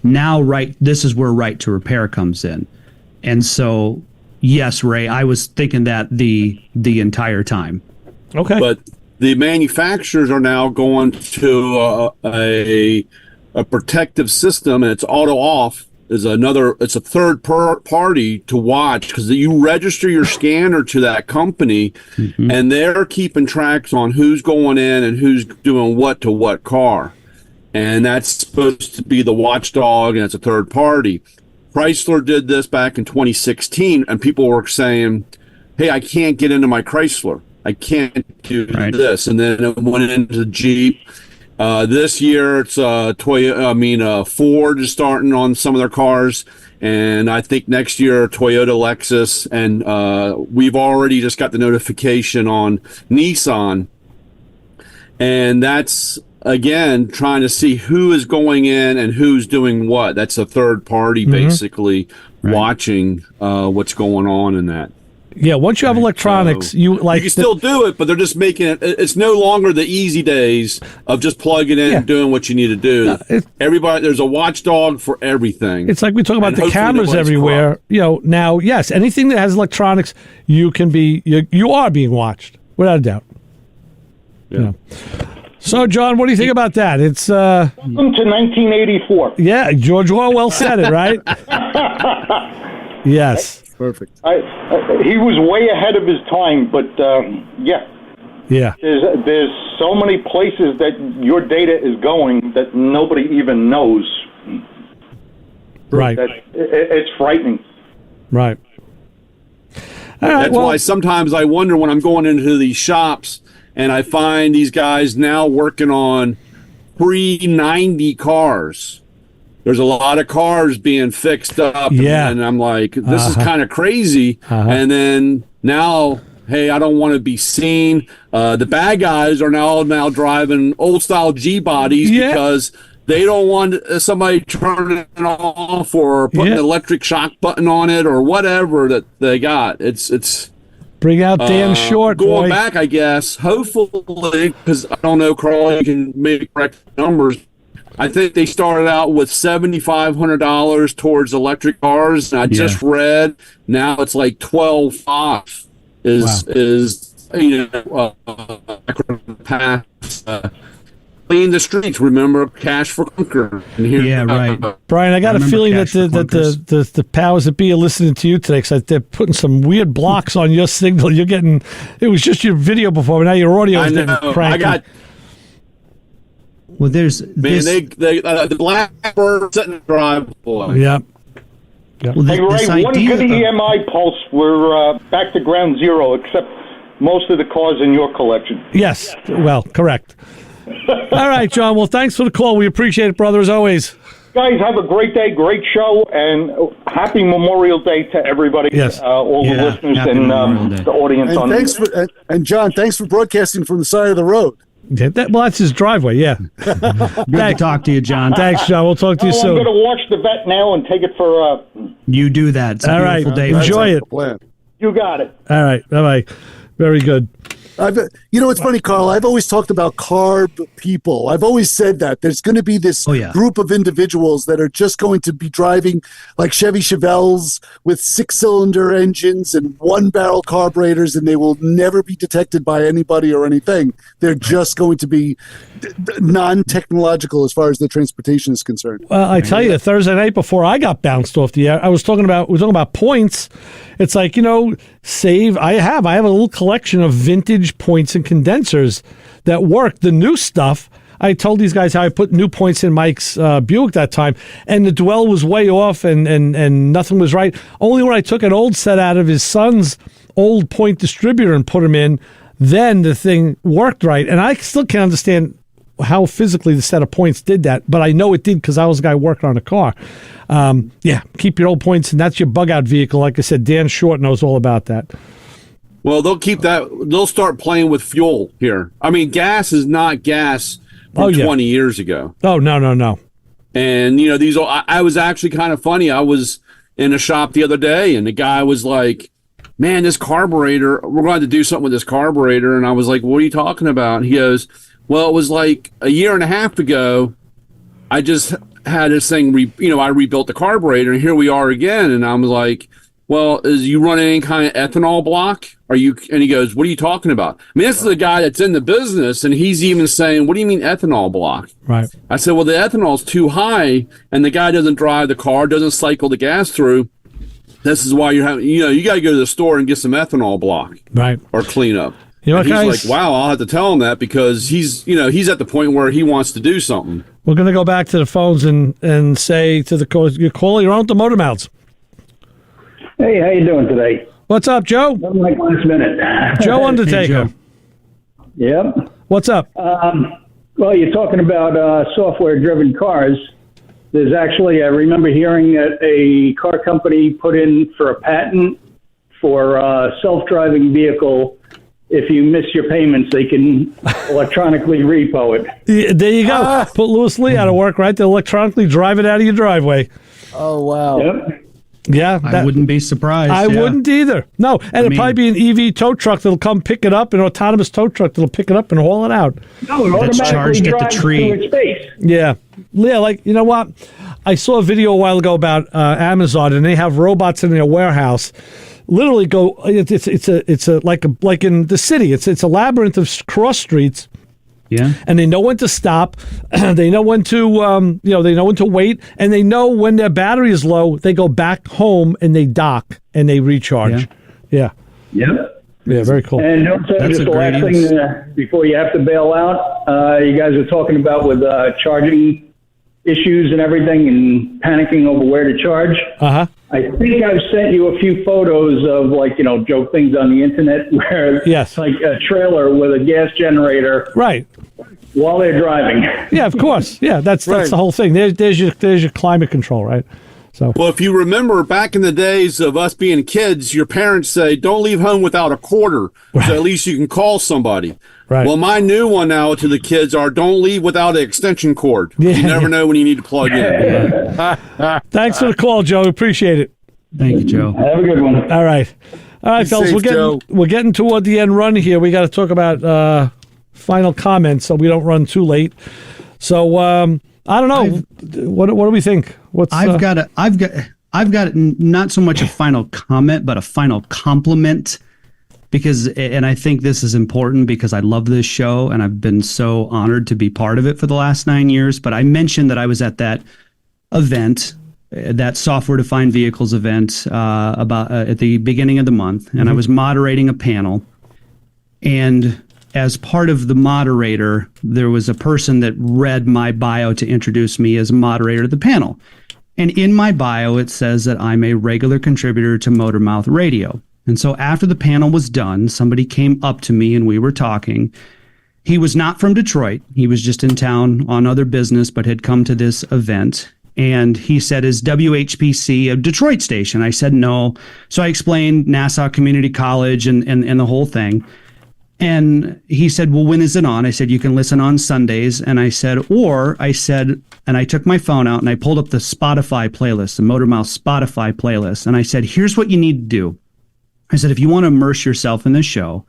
Now, this is where right to repair comes in. And so, yes, Ray, I was thinking that the entire time. Okay. But the manufacturers are now going to a protective system, and it's auto off. It's a third party to watch, because you register your scanner to that company, and they're keeping tracks on who's going in and who's doing what to what car. And that's supposed to be the watchdog, and it's a third party. Chrysler did this back in 2016, and people were saying, hey, I can't get into my Chrysler. I can't do this. And then it went into Jeep. This year, it's Ford is starting on some of their cars. And I think next year, Toyota, Lexus. And we've already just got the notification on Nissan. And that's, again, trying to see who is going in and who's doing what. That's a third party, basically, watching what's going on in that. Yeah, once you have electronics, so you can still do it, but they're just making it. It's no longer the easy days of just plugging in and doing what you need to do. There's a watchdog for everything. It's like we talk about the cameras everywhere. Now, yes, anything that has electronics, you are being watched without a doubt. Yeah. So, John, what do you think about that? It's welcome to 1984. Yeah, George Orwell said it, right? Yes. Perfect. He was way ahead of his time, but yeah. There's so many places that your data is going that nobody even knows. Right. It's frightening. Right. That's why sometimes I wonder when I'm going into these shops and I find these guys now working on pre-90 cars. There's a lot of cars being fixed up, and I'm like, this is kind of crazy. And then now, hey, I don't want to be seen. The bad guys are now driving old-style G-bodies because they don't want somebody turning it off or putting an electric shock button on it or whatever that they got. It's bring out Dan Short. Going back, I guess, hopefully, because I don't know, Carl, you can maybe correct numbers. I think they started out with $7,500 towards electric cars, and I just read now it's like $12,500 is past clean the streets. Remember Cash for Clunkers. Yeah, right. Brian, I got a feeling that the powers that be are listening to you today because they're putting some weird blocks on your signal. You're getting, it was just your video before, but now your audio is getting cranky. Well, there's the Blackbird sitting in the driveway. Yep. Well, hey, Ray, one good EMI pulse. We're back to ground zero, except most of the cars in your collection. Yes. Well, correct. All right, John. Well, thanks for the call. We appreciate it, brother, as always. Guys, have a great day, great show, and happy Memorial Day to everybody. Yes. All the listeners and the audience. And John, thanks for broadcasting from the side of the road. Yeah, that's his driveway, yeah. Good to talk to you, John. Thanks, John. We'll talk to you soon. I'm going to watch the vet now and take it for... You do that. It's a beautiful day. Enjoy it. You got it. All right. Bye-bye. Very good. It's funny, Carl. I've always talked about carb people. I've always said that there's going to be this group of individuals that are just going to be driving like Chevy Chevelles with 6-cylinder engines and 1-barrel carburetors, and they will never be detected by anybody or anything. They're just going to be non-technological as far as the transportation is concerned. Well, I tell you, Thursday night before I got bounced off the air, we're talking about points. It's like, save. I have a little collection of vintage points and condensers that work. The new stuff, I told these guys how I put new points in Mike's Buick that time, and the dwell was way off and nothing was right. Only when I took an old set out of his son's old point distributor and put them in, then the thing worked right. And I still can't understand how physically the set of points did that, but I know it did because I was the guy working on a car. Keep your old points, and that's your bug-out vehicle. Like I said, Dan Short knows all about that. Well, they'll keep that. They'll start playing with fuel here. I mean, gas is not gas from 20 years ago. Oh, no. And, these. I was actually kind of funny. I was in a shop the other day, and the guy was like, man, this carburetor, we're going to do something with this carburetor. And I was like, what are you talking about? And he goes, well, it was like a year and a half ago, I just had this thing, I rebuilt the carburetor, and here we are again. And I'm like, well, is you running any kind of ethanol block? And he goes, what are you talking about? I mean, this is a guy that's in the business, and he's even saying, what do you mean ethanol block? Right. I said, well, the ethanol's too high, and the guy doesn't drive the car, doesn't cycle the gas through. This is why you're having, you got to go to the store and get some ethanol block. Right. Or cleanup. He's like, wow, I'll have to tell him that because he's at the point where he wants to do something. We're going to go back to the phones and say to the caller, you're on the motor mouths. Hey, how you doing today? What's up, Joe? Nothing like last minute. Joe Undertaker. Hey, Joe. Yep. What's up? Well, you're talking about software-driven cars. There's actually, I remember hearing that a car company put in for a patent for a self-driving vehicle. If you miss your payments, they can electronically repo it. Yeah, there you go. Put Louis Lee out of work, right? They'll electronically drive it out of your driveway. Oh, wow. Yep. Yeah. I wouldn't be surprised. I wouldn't either. No. And it'll probably be an EV tow truck that'll come pick it up, an autonomous tow truck that'll pick it up and haul it out. No, it That's automatically charged at the drives tree. to its base. Yeah. Yeah, like, you know what? I saw a video a while ago about Amazon, and they have robots in their warehouse. Literally go. It's like in the city. It's a labyrinth of cross streets. Yeah. And they know when to stop. They know when to they know when to wait, and they know when their battery is low. They go back home and they dock and they recharge. Yeah. Yep. Yeah. Very cool. And also, That's just a the last great thing before you have to bail out, you guys are talking about with charging issues and everything and panicking over where to charge. Uh-huh. I think I've sent you a few photos of joke things on the internet where it's like a trailer with a gas generator. Right. While they're driving. Yeah, of course. Yeah, that's the whole thing. There's your climate control, right? So. Well, if you remember back in the days of us being kids, your parents say, don't leave home without a quarter, so at least you can call somebody. Right. Well, my new one now to the kids are don't leave without an extension cord. You never know when you need to plug in. Thanks for the call, Joe. Appreciate it. Thank you, Joe. Have a good one. All right, fellas. We're getting toward the end run here. We got to talk about final comments so we don't run too late. So I don't know. What do we think? I've got not so much a final comment, but a final compliment. and I think this is important because I love this show and I've been so honored to be part of it for the last 9 years. But I mentioned that I was at that event, that software-defined vehicles event at the beginning of the month, and I was moderating a panel. And as part of the moderator, there was a person that read my bio to introduce me as moderator of the panel. And in my bio, it says that I'm a regular contributor to Motormouth Radio. And so after the panel was done, somebody came up to me and we were talking. He was not from Detroit. He was just in town on other business, but had come to this event. And he said, is WHPC a Detroit station? I said, no. So I explained Nassau Community College and the whole thing. And he said, well, when is it on? I said, you can listen on Sundays. And I said, and I took my phone out and I pulled up the Spotify playlist, the Motormouth Spotify playlist. And I said, here's what you need to do. I said, if you want to immerse yourself in this show,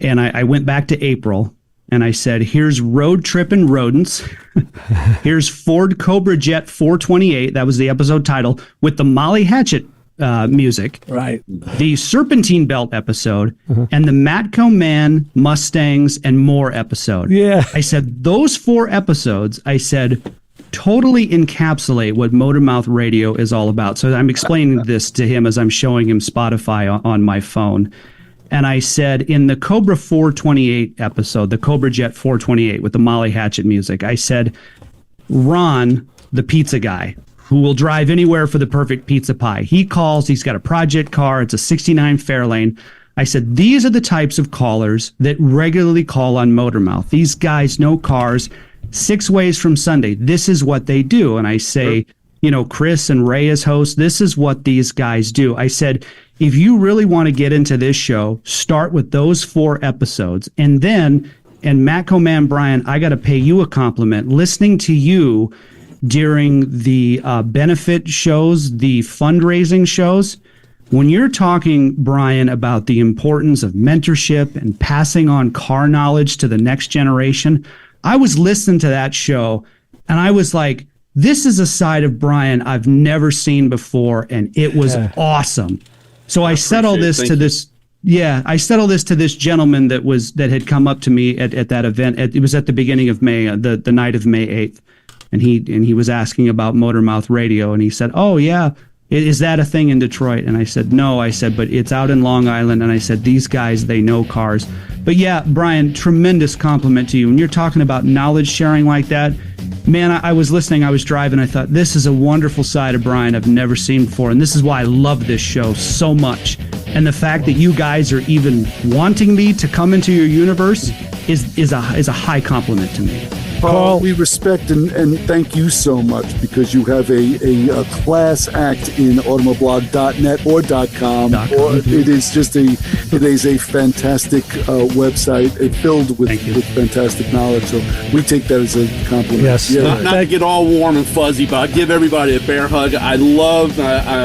and I went back to April, and I said, here's Road Trippin' Rodents. Here's Ford Cobra Jet 428. That was the episode title, with the Molly Hatchet music. Right. The Serpentine Belt episode, and the MatcoMan Mustangs and More episode. Yeah. I said, those 4 episodes, I said, totally encapsulate what Motormouth Radio is all about. So I'm explaining this to him as I'm showing him Spotify on my phone. And I said, in the Cobra 428 episode, the Cobra Jet 428 with the Molly Hatchet music, I said, Ron, the pizza guy, who will drive anywhere for the perfect pizza pie. He calls, he's got a project car, it's a 69 Fairlane. I said, these are the types of callers that regularly call on Motormouth. These guys know cars 6 ways from Sunday. This is what they do. And I say, Chris and Ray as hosts, this is what these guys do. I said, if you really want to get into this show, start with those 4 episodes. And then, and MatcoMan Brian, I got to pay you a compliment. Listening to you during the benefit shows, the fundraising shows, when you're talking, Brian, about the importance of mentorship and passing on car knowledge to the next generation, I was listening to that show and I was like, this is a side of Brian I've never seen before, and it was awesome. So I said all this to this. Yeah, I said all this to this gentleman that had come up to me at that event. It was at the beginning of May, the night of May 8th, and he was asking about Motormouth Radio, and he said, "Oh yeah, is that a thing in Detroit?" And I said, "No." I said, "But it's out in Long Island." And I said, "These guys, they know cars." But yeah, Brian, tremendous compliment to you. When you're talking about knowledge sharing like that, man, I was listening, I was driving, I thought, this is a wonderful side of Brian I've never seen before. And this is why I love this show so much. And the fact that you guys are even wanting me to come into your universe is a high compliment to me. Paul, we respect and thank you so much because you have a class act in Automoblog.net or .com. It is a fantastic website filled with fantastic knowledge. So we take that as a compliment. Yes. Yeah. Not to get all warm and fuzzy, but I give everybody a bear hug. I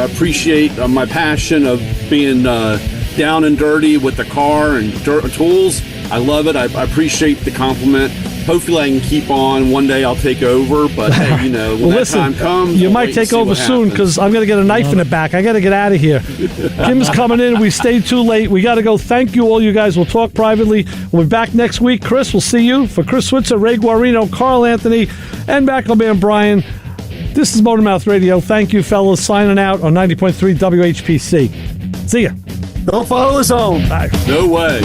appreciate my passion of being down and dirty with the car and tools. I love it. I appreciate the compliment. Hopefully I can keep on. One day I'll take over, but hey, when time comes, you might take over soon because I'm going to get a knife in the back. I got to get out of here. Kim's coming in. We stayed too late. We got to go. Thank you, all you guys. We'll talk privately. We'll be back next week. Chris, we'll see you. For Chris Switzer, Ray Guarino, Carl Anthony, and MatcoMan Brian, this is Motormouth Radio. Thank you, fellas. Signing out on 90.3 WHPC. See ya. Don't follow us home. Bye. No way.